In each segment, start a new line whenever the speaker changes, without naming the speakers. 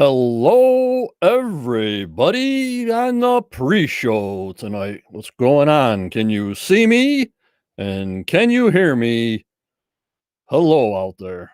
Hello, everybody on the pre-show tonight. What's going on? Can you see me? And can you hear me? Hello out there.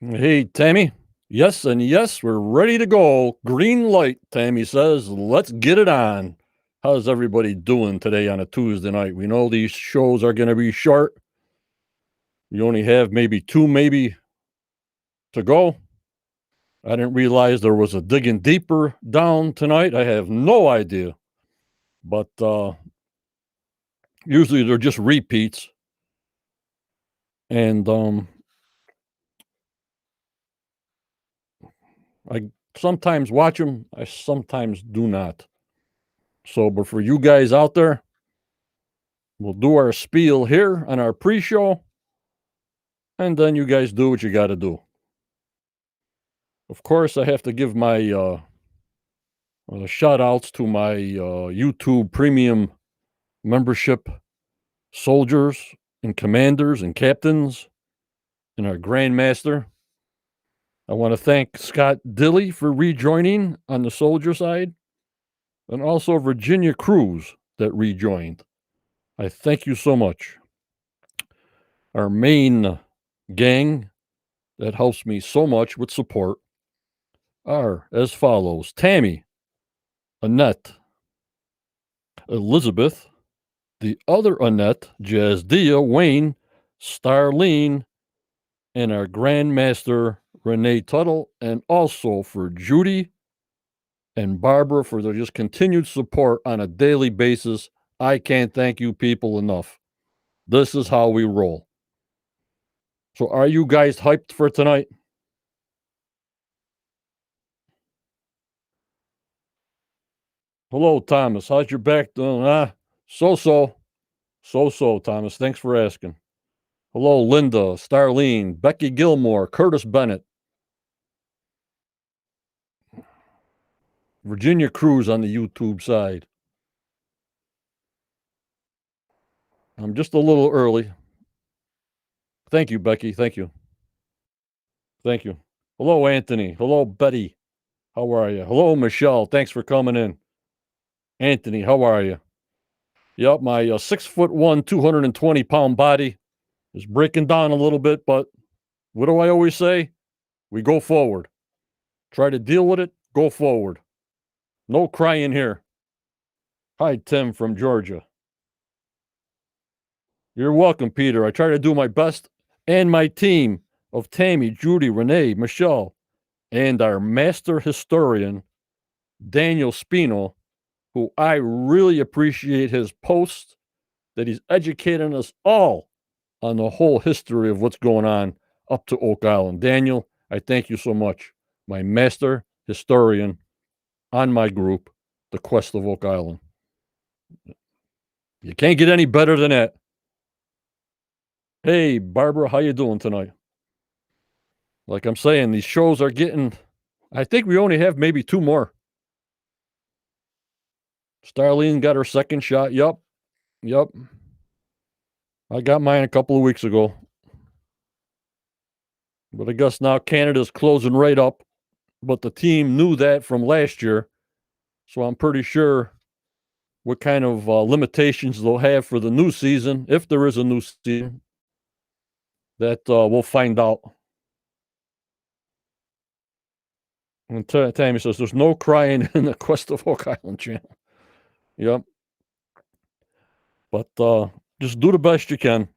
Hey, Tammy. Yes, and yes, we're ready to go. Green light, Tammy says. Let's get it on. How's everybody doing today on a Tuesday night? We know these shows are going to be short. You only have maybe two, maybe to go. I didn't realize there was a digging deeper down tonight. I have no idea. But usually they're just repeats. And I sometimes watch them, I sometimes do not. So, but for you guys out there, we'll do our spiel here on our pre-show, and then you guys do what you got to do. Of course, I have to give my shout outs to my YouTube premium membership soldiers and commanders and captains and our grandmaster. I want to thank Scott Dilly for rejoining on the soldier side, and also Virginia Cruz that rejoined. I thank you so much. Our main gang that helps me so much with support are as follows: Tammy, Annette, Elizabeth, the other Annette, Jazdia, Wayne, Starlene, and our Grandmaster Renee Tuttle, and also for Judy and Barbara for their just continued support on a daily basis. I can't thank you people enough. This is how we roll. So are you guys hyped for tonight? Hello, Thomas. How's your back doing? So-so. So-so, Thomas. Thanks for asking. Hello, Linda, Starlene, Becky Gilmore, Curtis Bennett, Virginia Cruz on the YouTube side. I'm just a little early. Thank you, Becky. Thank you. Thank you. Hello, Anthony. Hello, Betty. How are you? Hello, Michelle. Thanks for coming in. Anthony, how are you? Yep, my 6'1", 220-pound body is breaking down a little bit, but what do I always say? We go forward. Try to deal with it, go forward. No crying here. Hi, Tim from Georgia. You're welcome, Peter. I try to do my best, and my team of Tammy, Judy, Renee, Michelle, and our master historian, Daniel Spino, who I really appreciate his posts that he's educating us all on the whole history of what's going on up to Oak Island. Daniel, I thank you so much. My master historian on my group, The Quest of Oak Island. You can't get any better than that. Hey, Barbara, how you doing tonight? Like I'm saying, these shows are getting, I think we only have maybe two more. Starlene got her second shot. Yup. I got mine a couple of weeks ago. But I guess now Canada's closing right up. But the team knew that from last year. So I'm pretty sure what kind of limitations they'll have for the new season, if there is a new season, that we'll find out. And Tammy says there's no crying in the Quest of Oak Island channel. Yep. But just do the best you can.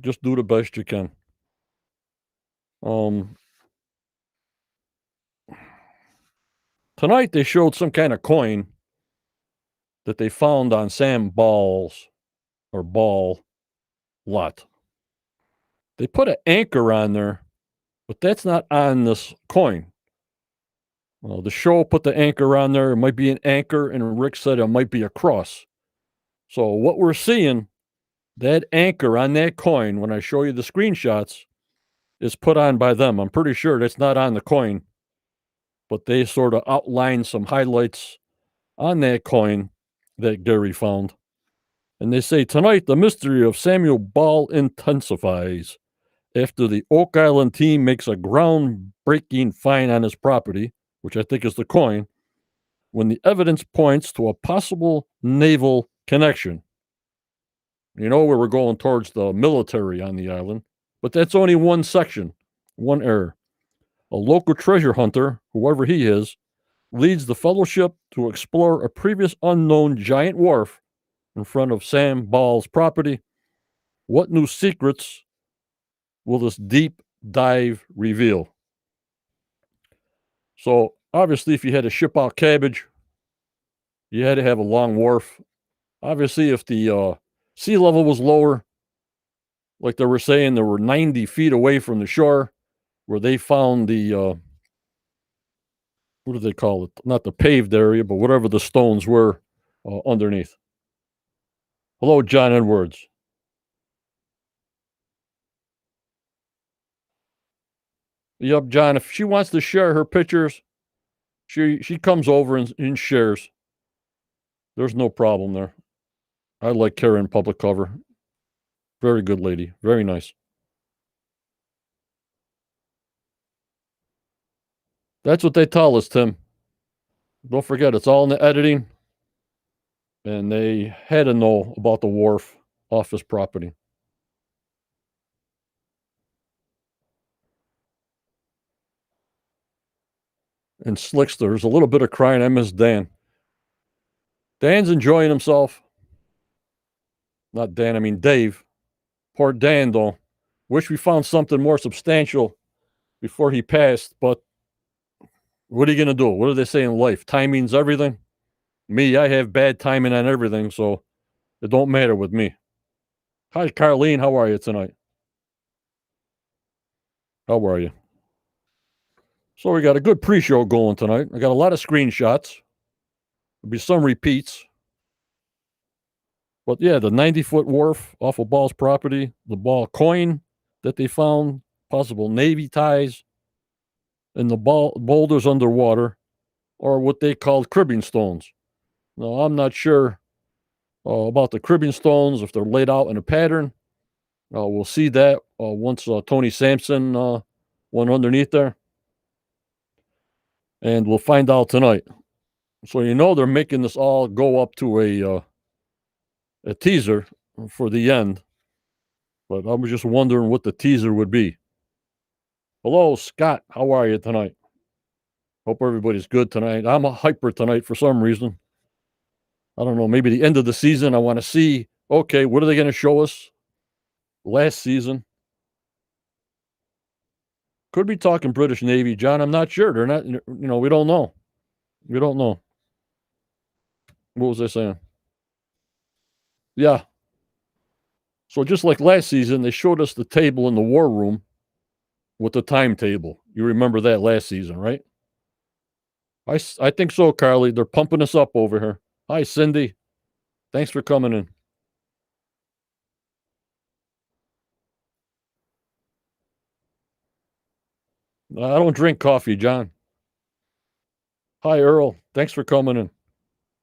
Just do the best you can. Tonight they showed some kind of coin that they found on Sam Ball's or Ball lot. They put an anchor on there, but that's not on this coin. Well, the show put the anchor on there. It might be an anchor, and Rick said it might be a cross. So what we're seeing, that anchor on that coin, when I show you the screenshots, is put on by them. I'm pretty sure that's not on the coin, but they sort of outline some highlights on that coin that Gary found. And they say tonight the mystery of Samuel Ball intensifies after the Oak Island team makes a groundbreaking find on his property, which I think is the coin, when the evidence points to a possible naval connection. You know, where we're going towards the military on the island, but that's only one section, one error. A local treasure hunter, whoever he is, leads the fellowship to explore a previous unknown giant wharf in front of Sam Ball's property. What new secrets will this deep dive reveal? So, obviously, if you had to ship out cabbage, you had to have a long wharf. Obviously, if the sea level was lower, like they were saying, they were 90 feet away from the shore where they found the, what do they call it? Not the paved area, but whatever the stones were underneath. Hello, John Edwards. Yep, John, if she wants to share her pictures, she comes over and shares. There's no problem there. I like Karen public cover. Very good lady. Very nice. That's what they tell us, Tim. Don't forget, it's all in the editing. And they had to know about the wharf off his property. And Slickster, there's a little bit of crying. I miss Dan. Dan's enjoying himself. Not Dan, I mean Dave. Poor Dan, though. Wish we found something more substantial before he passed, but what are you going to do? What do they say in life? Timing's everything. Me, I have bad timing on everything, so it don't matter with me. Hi, Carlene. How are you tonight? How are you? So we got a good pre-show going tonight. I got a lot of screenshots. There'll be some repeats. But yeah, the 90-foot wharf off of Ball's property, the Ball coin that they found, possible Navy ties, and the boulders underwater, or what they called cribbing stones. Now, I'm not sure about the cribbing stones, if they're laid out in a pattern. We'll see that once Tony Sampson went underneath there. And we'll find out tonight. So you know they're making this all go up to a teaser for the end. But I was just wondering what the teaser would be. Hello, Scott. How are you tonight? Hope everybody's good tonight. I'm a hyper tonight for some reason. I don't know. Maybe the end of the season. I want to see, okay, what are they going to show us last season? Could be talking British Navy, John. I'm not sure. They're not, we don't know. We don't know. What was I saying? Yeah. So just like last season, they showed us the table in the war room with the timetable. You remember that last season, right? I think so, Carly. They're pumping us up over here. Hi, Cindy. Thanks for coming in. I don't drink coffee, John. Hi, Earl. Thanks for coming in.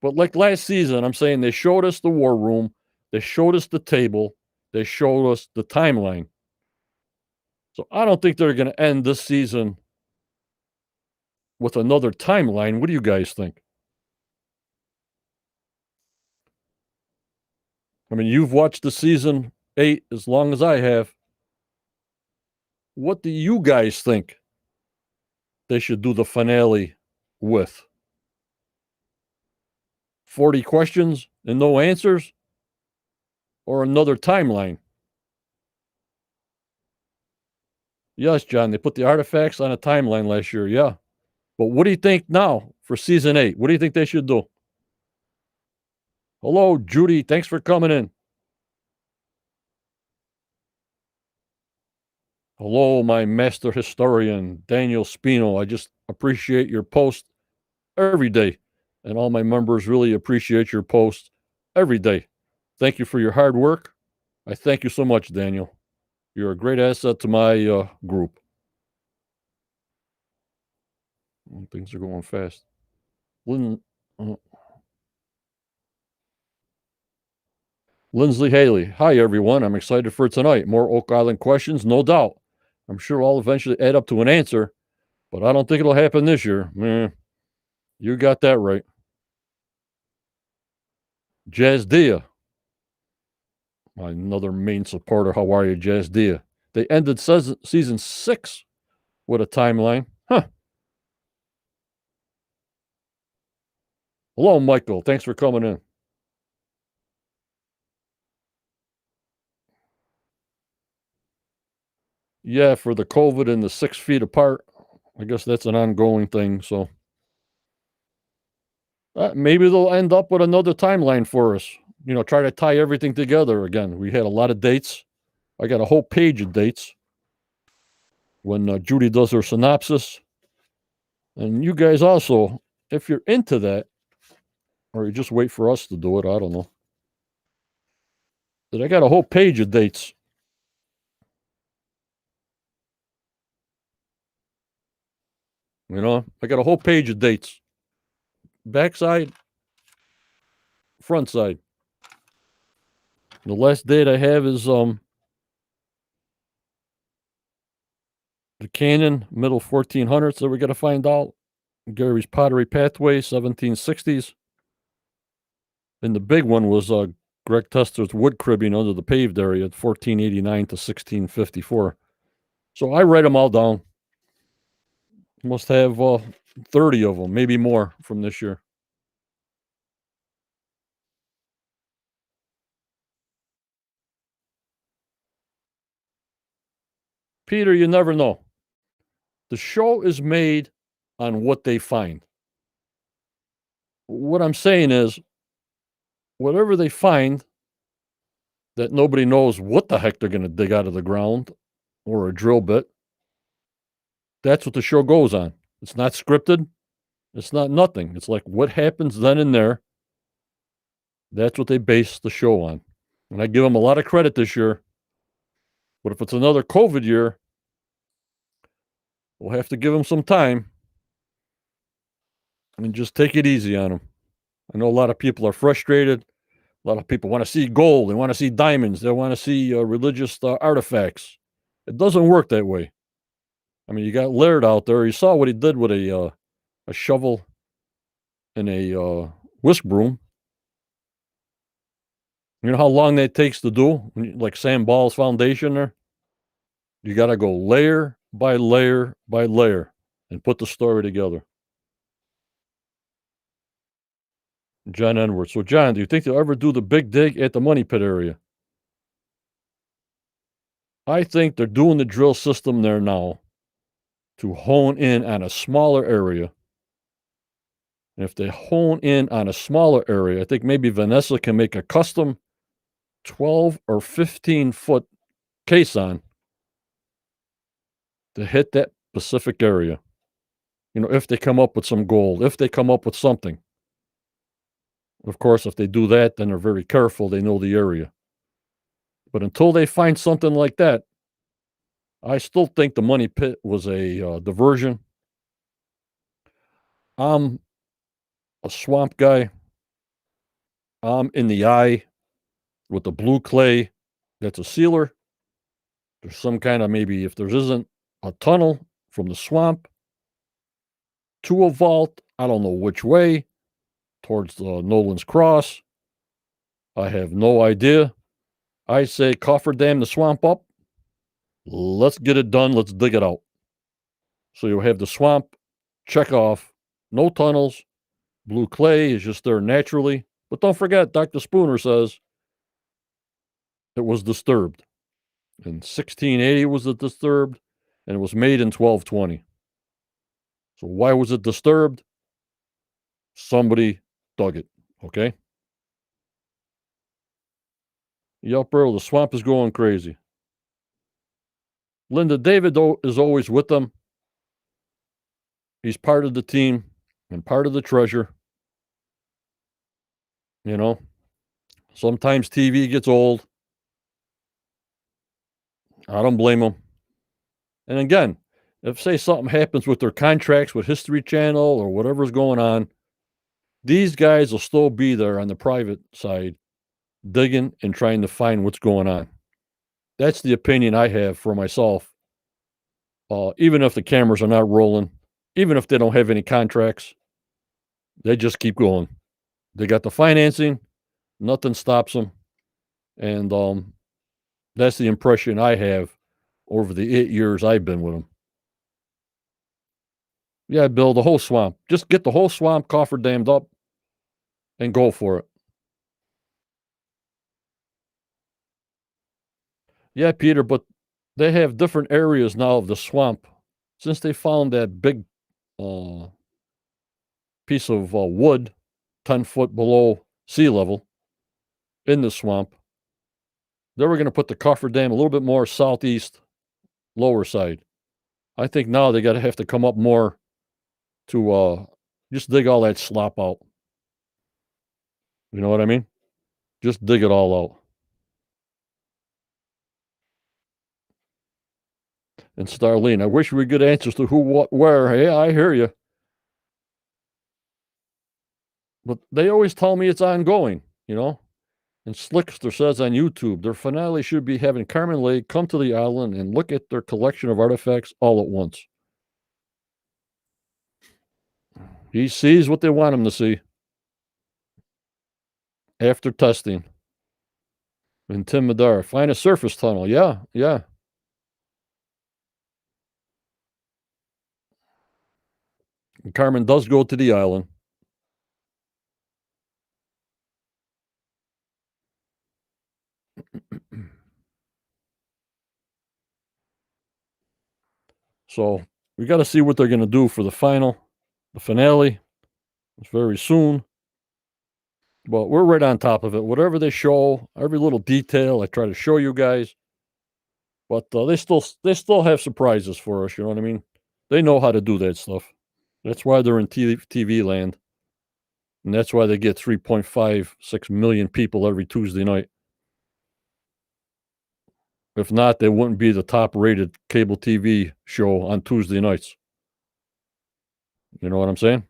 But like last season, I'm saying they showed us the war room, they showed us the table, they showed us the timeline. So I don't think they're going to end this season with another timeline. What do you guys think? I mean, you've watched the season 8 as long as I have. What do you guys think they should do the finale with? 40 questions and no answers? Or another timeline? Yes, John, they put the artifacts on a timeline last year. Yeah. But what do you think now for season 8? What do you think they should do? Hello, Judy. Thanks for coming in. Hello, my master historian, Daniel Spino. I just appreciate your post every day. And all my members really appreciate your post every day. Thank you for your hard work. I thank you so much, Daniel. You're a great asset to my group. Things are going fast. Lin uh, Lindsley Haley. Hi, everyone. I'm excited for tonight. More Oak Island questions, no doubt. I'm sure I'll eventually add up to an answer, but I don't think it'll happen this year. You got that right. Jazz Dia, another main supporter. How are you, Jazz Dia? They ended season 6 with a timeline. Huh. Hello, Michael. Thanks for coming in. Yeah, for the COVID and the 6 feet apart, I guess that's an ongoing thing. So maybe they'll end up with another timeline for us. Try to tie everything together again. We had a lot of dates. I got a whole page of dates when Judy does her synopsis. And you guys also, if you're into that, or you just wait for us to do it, I don't know. But I got a whole page of dates. I got a whole page of dates. Backside, front side. The last date I have is the Canyon, middle 1400s that we got to find out. Gary's Pottery Pathway, 1760s. And the big one was Greg Tester's wood cribbing under the paved area at 1489 to 1654. So I write them all down. Must have 30 of them, maybe more from this year. Peter, you never know. The show is made on what they find. What I'm saying is, whatever they find that nobody knows what the heck they're going to dig out of the ground or a drill bit, that's what the show goes on. It's not scripted. It's not nothing. It's like what happens then and there. That's what they base the show on. And I give them a lot of credit this year. But if it's another COVID year, we'll have to give them some time and just take it easy on them. I know a lot of people are frustrated. A lot of people want to see gold. They want to see diamonds. They want to see religious artifacts. It doesn't work that way. I mean, you got Laird out there. You saw what he did with a shovel and a whisk broom. You know how long that takes to do? Like Sam Ball's foundation there? You got to go layer by layer by layer and put the story together. John Edwards. So, John, do you think they'll ever do the big dig at the Money Pit area? I think they're doing the drill system there now to hone in on a smaller area. And if they hone in on a smaller area, I think maybe Vanessa can make a custom 12 or 15-foot caisson to hit that specific area. If they come up with some gold, if they come up with something. Of course, if they do that, then they're very careful. They know the area. But until they find something like that, I still think the Money Pit was a diversion. I'm a swamp guy. I'm in the eye with the blue clay. That's a sealer. There's some kind of, maybe if there isn't a tunnel from the swamp to a vault, I don't know which way, towards the Nolan's Cross. I have no idea. I say cofferdam the swamp up. Let's get it done. Let's dig it out. So you'll have the swamp check off. No tunnels. Blue clay is just there naturally. But don't forget, Dr. Spooner says it was disturbed. In 1680 was it disturbed, and it was made in 1220. So why was it disturbed? Somebody dug it, okay? Yup, bro, the swamp is going crazy. Linda, David is always with them. He's part of the team and part of the treasure. Sometimes TV gets old. I don't blame them. And again, if say something happens with their contracts with History Channel or whatever's going on, these guys will still be there on the private side digging and trying to find what's going on. That's the opinion I have for myself. Even if the cameras are not rolling, even if they don't have any contracts, they just keep going. They got the financing, nothing stops them, and that's the impression I have over the 8 years I've been with them. Yeah, build the whole swamp. Just get the whole swamp coffer dammed up and go for it. Yeah, Peter, but they have different areas now of the swamp. Since they found that big uh, piece of wood 10 foot below sea level in the swamp, they were going to put the cofferdam a little bit more southeast, lower side. I think now they got to have to come up more to just dig all that slop out. You know what I mean? Just dig it all out. And Starlene, I wish we could get answers to who, what, where. Hey, I hear you. But they always tell me it's ongoing, you know? And Slickster says on YouTube, their finale should be having Carmen Lake come to the island and look at their collection of artifacts all at once. He sees what they want him to see after testing. And Tim Madar, find a surface tunnel. Yeah, yeah. And Carmen does go to the island. So we got to see what they're going to do for the finale. It's very soon. But we're right on top of it. Whatever they show, every little detail, I try to show you guys. But they still have surprises for us. You know what I mean? They know how to do that stuff. That's why they're in TV land, and that's why they get 3.56 million people every Tuesday night. If not, they wouldn't be the top-rated cable TV show on Tuesday nights. You know what I'm saying?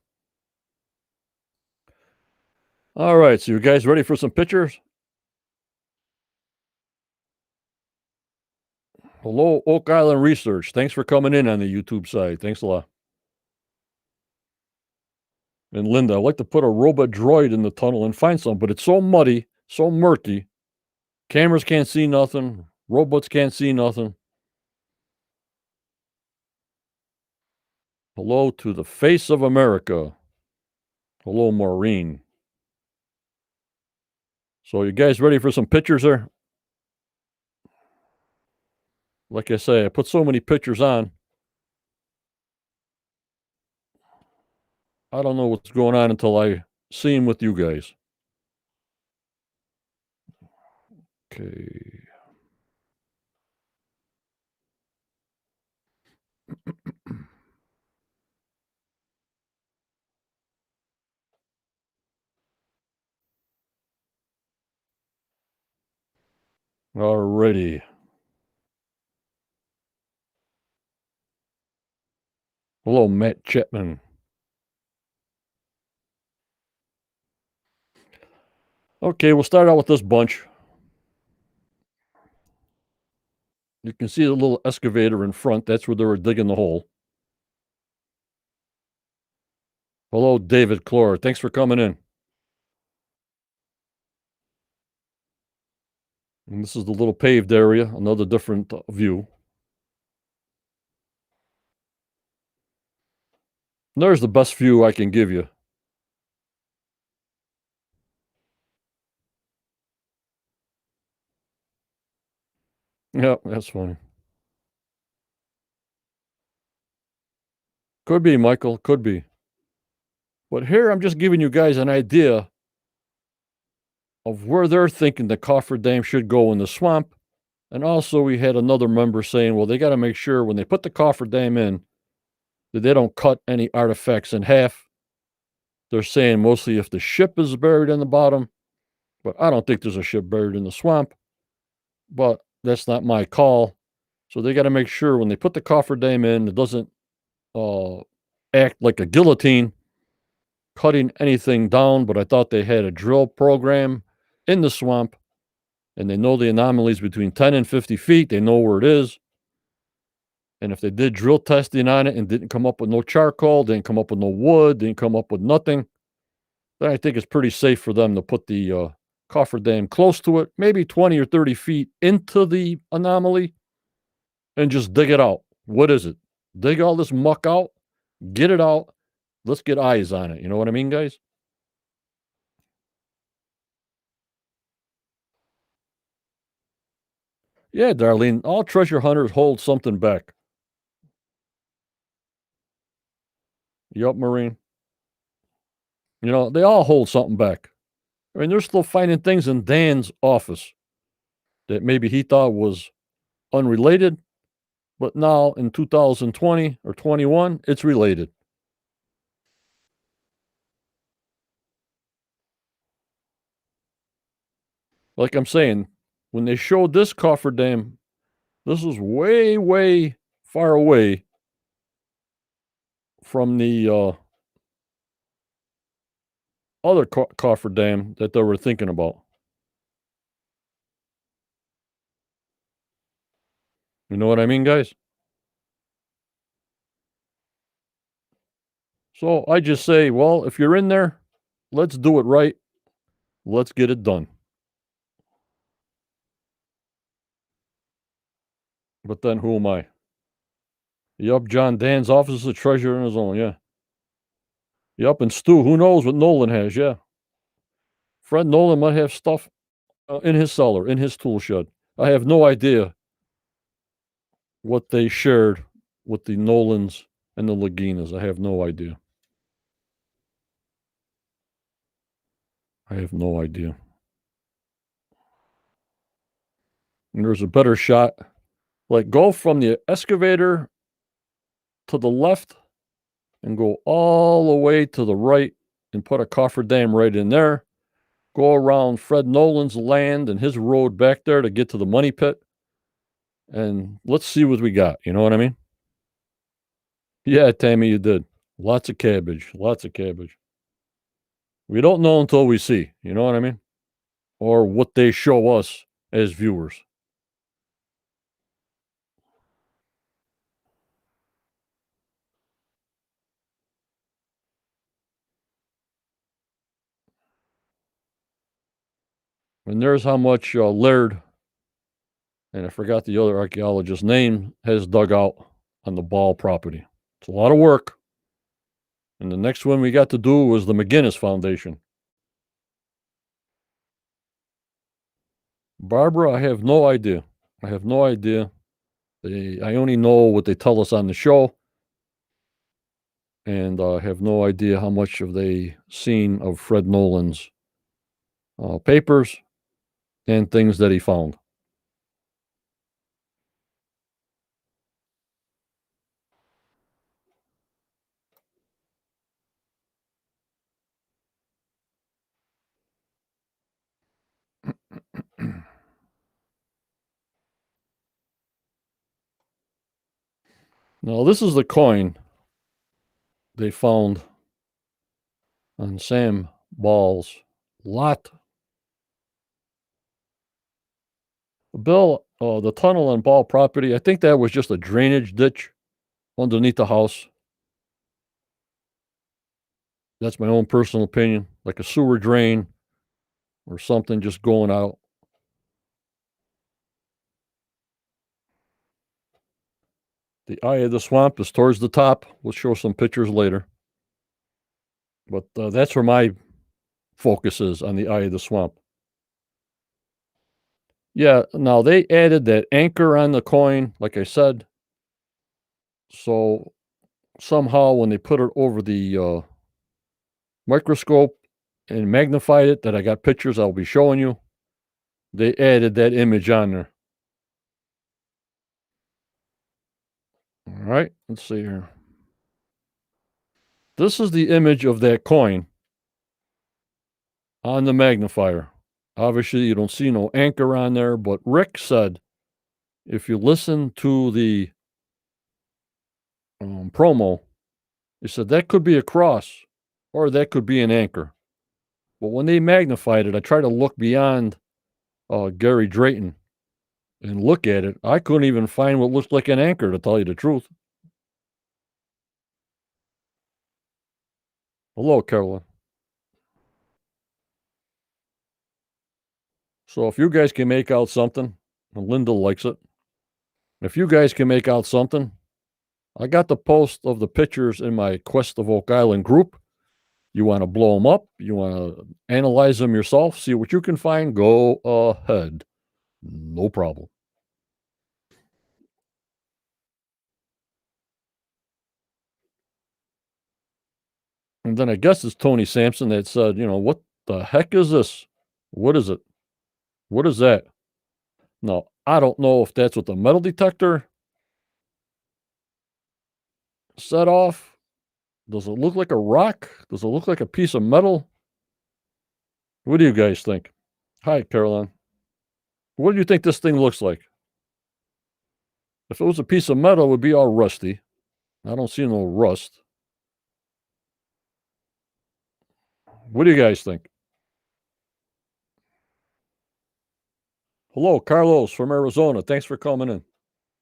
All right, so you guys ready for some pictures? Hello, Oak Island Research. Thanks for coming in on the YouTube side. Thanks a lot. And Linda, I'd like to put a robot droid in the tunnel and find some, but it's so muddy, so murky. Cameras can't see nothing. Robots can't see nothing. Hello to the face of America. Hello, Maureen. So you guys ready for some pictures there? Like I say, I put so many pictures on. I don't know what's going on until I see them with you guys. Okay. Alrighty. Hello, Matt Chapman. Okay, we'll start out with this bunch. You can see the little excavator in front. That's where they were digging the hole. Hello, David Clore. Thanks for coming in. And this is the little paved area, another different view. And there's the best view I can give you. Yeah, that's funny. Could be, Michael. Could be. But here I'm just giving you guys an idea of where they're thinking the cofferdam should go in the swamp. And also, we had another member saying, well, they got to make sure when they put the cofferdam in that they don't cut any artifacts in half. They're saying mostly if the ship is buried in the bottom, but I don't think there's a ship buried in the swamp. But that's not my call. So they got to make sure when they put the cofferdam in, it doesn't uh, act like a guillotine, cutting anything down. But I thought they had a drill program in the swamp, and they know the anomalies between 10 and 50 feet. They know where it is. And if they did drill testing on it and didn't come up with no charcoal, didn't come up with no wood, didn't come up with nothing, then I think it's pretty safe for them to put the cofferdam close to it, maybe 20 or 30 feet into the anomaly, and just dig it out. What is it? Dig all this muck out, get it out. Let's get eyes on it. You know what I mean, guys? Yeah, Darlene, all treasure hunters hold something back. Yup, Marine. You know, they all hold something back. I mean, they're still finding things in Dan's office that maybe he thought was unrelated, but now in 2020 or 21, it's related. Like I'm saying, when they showed this cofferdam, this was way, way far away from the other cofferdam that they were thinking about. You know what I mean, guys? So I just say, well, if you're in there, let's do it right. Let's get it done. But then who am I? Yup, John Dan's office is a treasure in his own, yeah. Yup, and Stu, who knows what Nolan has, yeah. Fred Nolan might have stuff in his cellar, in his tool shed. I have no idea what they shared with the Nolans and the Laginas. I have no idea. I have no idea. And there's a better shot. Like, go from the excavator to the left and go all the way to the right and put a cofferdam right in there. Go around Fred Nolan's land and his road back there to get to the money pit. And let's see what we got. You know what I mean? Yeah, Tammy, you did. Lots of cabbage. Lots of cabbage. We don't know until we see. You know what I mean? Or what they show us as viewers. And there's how much Laird, and I forgot the other archaeologist's name, has dug out on the Ball property. It's a lot of work. And the next one we got to do was the McGinnis Foundation. Barbara, I have no idea. I have no idea. I only know what they tell us on the show, and I have no idea how much have they seen of Fred Nolan's papers and things that he found. Now, this is the coin they found on Sam Ball's lot. Bill, the tunnel on Ball property, I think that was just a drainage ditch underneath the house. That's my own personal opinion, like a sewer drain or something just going out. The eye of the swamp is towards the top. We'll show some pictures later. But that's where my focus is, on the eye of the swamp. Yeah, now they added that anchor on the coin, like I said. So somehow when they put it over the microscope and magnified it, that I got pictures I'll be showing you, they added that image on there. All right, let's see here. This is the image of that coin on the magnifier. Obviously, you don't see no anchor on there, but Rick said if you listen to the promo, it said that could be a cross or that could be an anchor. But when they magnified it, I tried to look beyond Gary Drayton and look at it. I couldn't even find what looked like an anchor, to tell you the truth. Hello, Carolyn. So if you guys can make out something, and Linda likes it. If you guys can make out something, I got the post of the pictures in my Quest of Oak Island group. You want to blow them up? You want to analyze them yourself? See what you can find? Go ahead. No problem. And then I guess it's Tony Sampson that said, what the heck is this? What is it? What is that? Now, I don't know if that's what the metal detector set off. Does it look like a rock? Does it look like a piece of metal? What do you guys think? Hi, Caroline. What do you think this thing looks like? If it was a piece of metal, it would be all rusty. I don't see no rust. What do you guys think? Hello, Carlos from Arizona. Thanks for coming in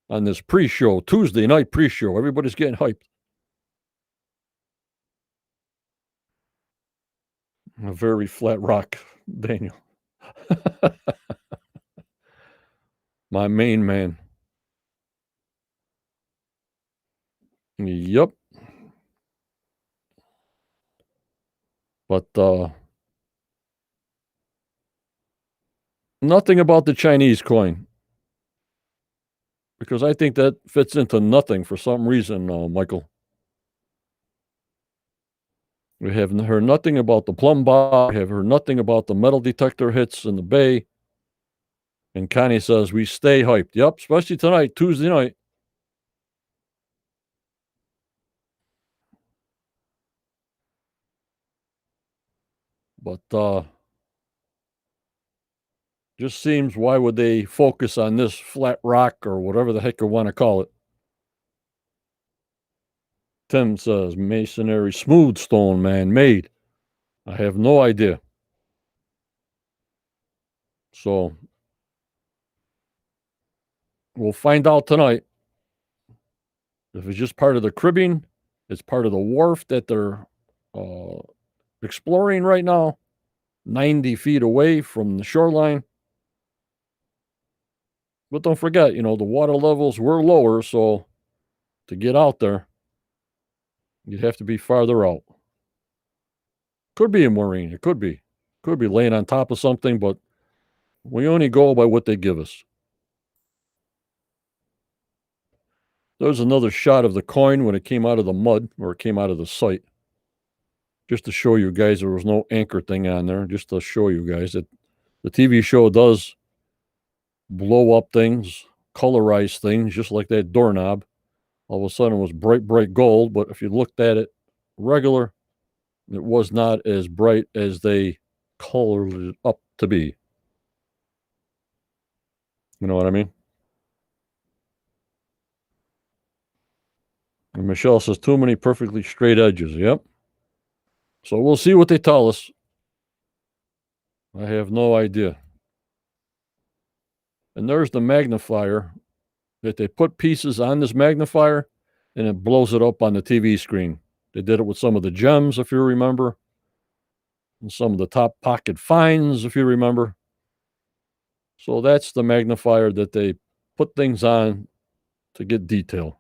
on this pre-show, Tuesday night pre-show. Everybody's getting hyped. A very flat rock, Daniel. My main man. Yep. But nothing about the Chinese coin. Because I think that fits into nothing for some reason, Michael. We have heard nothing about the plumb bob. We have heard nothing about the metal detector hits in the bay. And Connie says, we stay hyped. Yep, especially tonight, Tuesday night. But just seems, why would they focus on this flat rock or whatever the heck you want to call it? Tim says, masonry, smooth stone, man-made. I have no idea. So we'll find out tonight. If it's just part of the cribbing, it's part of the wharf that they're exploring right now, 90 feet away from the shoreline. But don't forget, the water levels were lower, so to get out there, you'd have to be farther out. Could be a marine. It could be. Could be laying on top of something, but we only go by what they give us. There's another shot of the coin when it came out of the mud, or it came out of the site. Just to show you guys there was no anchor thing on there. Just to show you guys that the TV show does blow up things, colorize things, just like that doorknob. All of a sudden it was bright, bright gold, but if you looked at it regular, it was not as bright as they colored it up to be. You know what I mean? And Michelle says, too many perfectly straight edges. Yep. So we'll see what they tell us. I have no idea. And there's the magnifier that they put pieces on this magnifier and it blows it up on the TV screen. They did it with some of the gems, if you remember, and some of the top pocket finds, if you remember. So that's the magnifier that they put things on to get detail.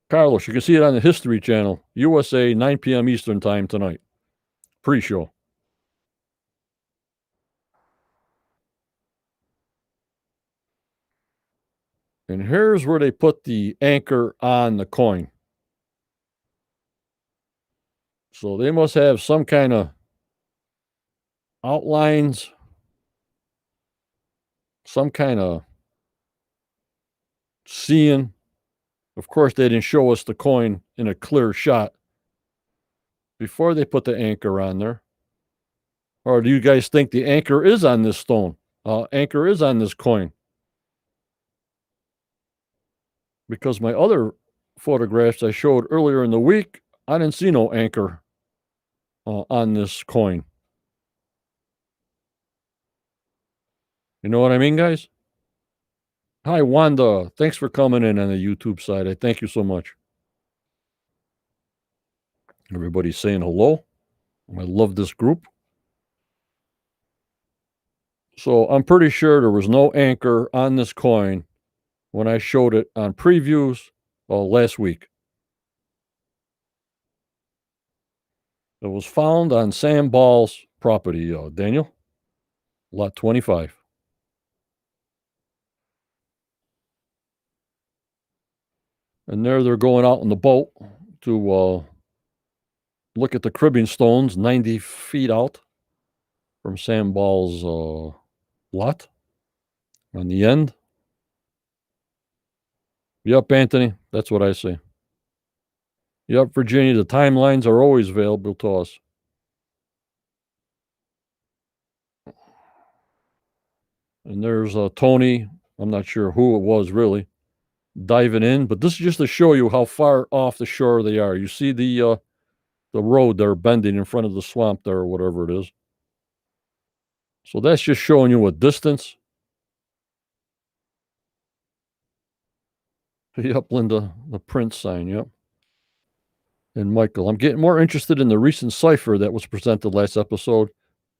Carlos, you can see it on the History Channel, USA, 9 p.m. Eastern Time tonight. Pre-show. And here's where they put the anchor on the coin. So they must have some kind of outlines, some kind of seeing. Of course, they didn't show us the coin in a clear shot before they put the anchor on there. Or do you guys think the anchor is on this stone? anchor is on this coin, because my other photographs I showed earlier in the week, I didn't see no anchor on this coin. You know what I mean, guys? Hi, Wanda. Thanks for coming in on the YouTube side. I thank you so much. Everybody's saying hello. I love this group. So I'm pretty sure there was no anchor on this coin when I showed it on previews last week. It was found on Sam Ball's property, Daniel, lot 25. And there they're going out in the boat to look at the cribbing stones 90 feet out from Sam Ball's lot on the end. Yep, Anthony, that's what I say. Yep, Virginia, the timelines are always available to us. And there's Tony, I'm not sure who it was really, diving in, but this is just to show you how far off the shore they are. You see the road they're bending in front of the swamp there or whatever it is. So that's just showing you a distance. Yep, Linda, the Prince sign, yep. And Michael, I'm getting more interested in the recent cipher that was presented last episode.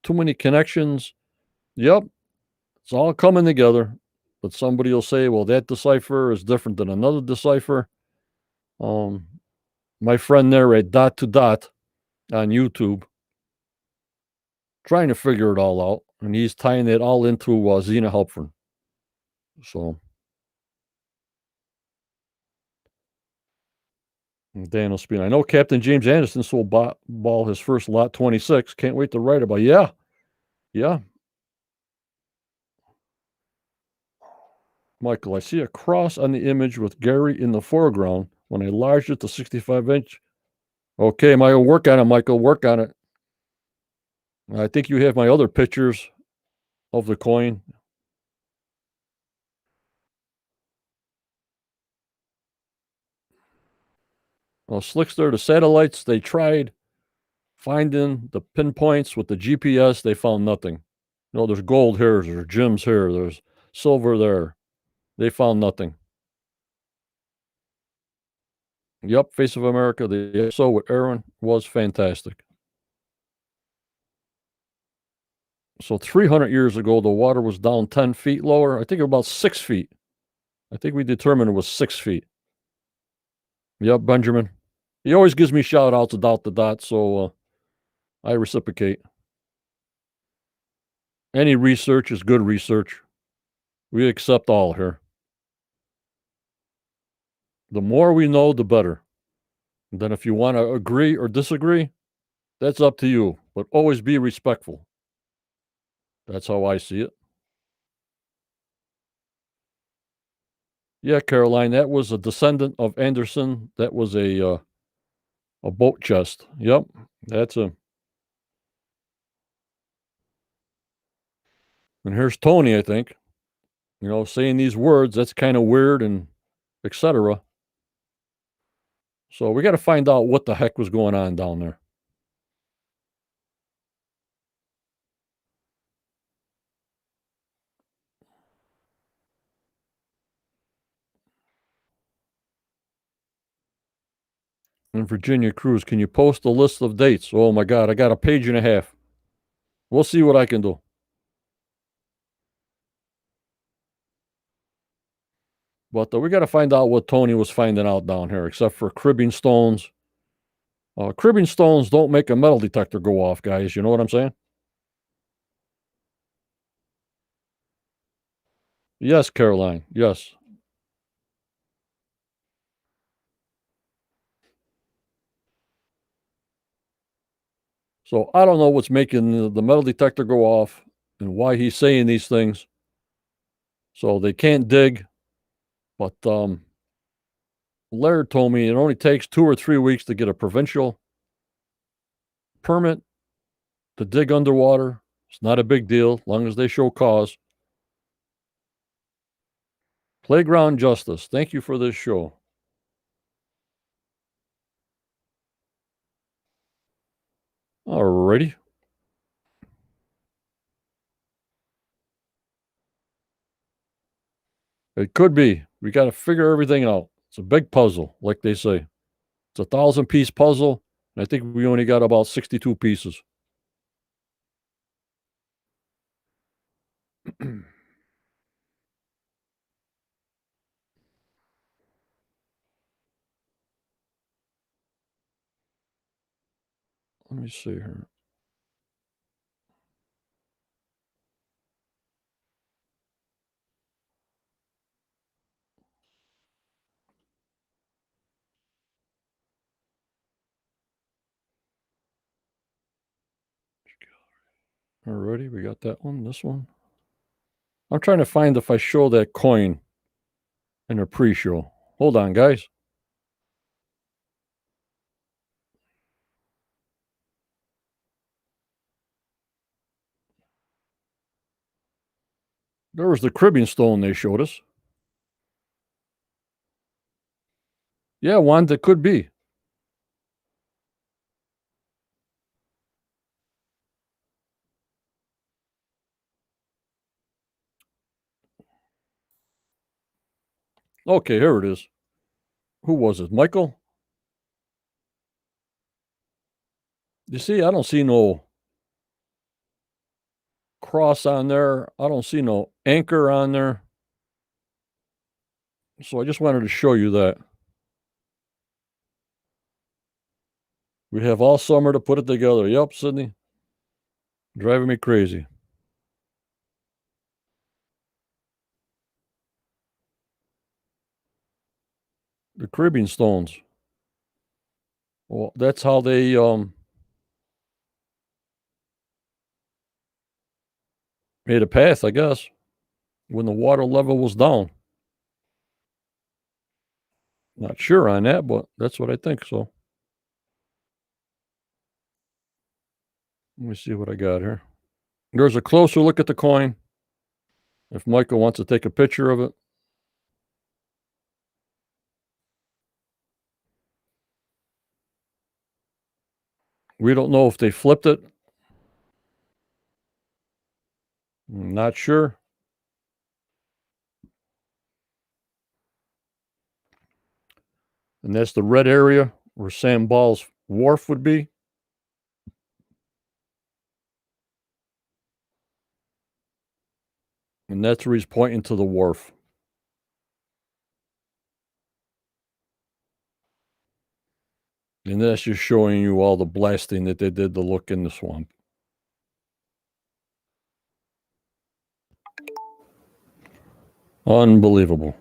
Too many connections. Yep, it's all coming together. But somebody will say, well, that decipher is different than another decipher. My friend there at Dot to Dot on YouTube, trying to figure it all out, and he's tying it all into Zena Halpern. So Daniel Spina, I know Captain James Anderson sold Ball his first lot 26. Can't wait to write about it. Yeah. Michael, I see a cross on the image with Gary in the foreground when I enlarged it to 65-inch. Okay, Michael, work on it, Michael. Work on it. I think you have my other pictures of the coin. Well, Slickster, the satellites, they tried finding the pinpoints with the GPS. They found nothing. There's gold here, there's gems here, there's silver there. They found nothing. Yep, Face of America, the EXO with Aaron was fantastic. So 300 years ago, the water was down 10 feet lower. I think about 6 feet. I think we determined it was 6 feet. Yep, Benjamin. He always gives me shout outs about the dot, so I reciprocate. Any research is good research. We accept all here. The more we know, the better. And then if you want to agree or disagree, that's up to you, but always be respectful. That's how I see it. Yeah, Caroline, that was a descendant of Anderson. That was a boat chest. Yep, that's a. And here's Tony, I think. Saying these words, that's kind of weird and etc. So we got to find out what the heck was going on down there. And Virginia Cruz, can you post a list of dates? Oh my God, I got a page and a half. We'll see what I can do. But we got to find out what Tony was finding out down here, except for cribbing stones. Cribbing stones don't make a metal detector go off, guys. You know what I'm saying? Yes, Caroline. Yes. So I don't know what's making the metal detector go off and why he's saying these things. So they can't dig. But Laird told me it only takes 2 or 3 weeks to get a provincial permit to dig underwater. It's not a big deal, as long as they show cause. Playground Justice. Thank you for this show. Alrighty. It could be. We got to figure everything out. It's a big puzzle, like they say. It's a 1,000-piece puzzle, and I think we only got about 62 pieces. Let me see here. Alrighty, we got that one. This one. I'm trying to find if I show that coin in a pre-show. Hold on, guys. There was the cribbing stone they showed us. Yeah, one that could be. Okay, here it is. Who was it? Michael? You see, I don't see no cross on there. I don't see no anchor on there. So I just wanted to show you that. We have all summer to put it together. Yep, Sydney. Driving me crazy. The cribbing stones. Well, that's how they made a path, I guess, when the water level was down. Not sure on that, but that's what I think. So let me see what I got here. There's a closer look at the coin. If Michael wants to take a picture of it. We don't know if they flipped it. Not sure. And that's the red area where Sam Ball's wharf would be. And that's where he's pointing to the wharf. And that's just showing you all the blasting that they did to look in the swamp. Unbelievable.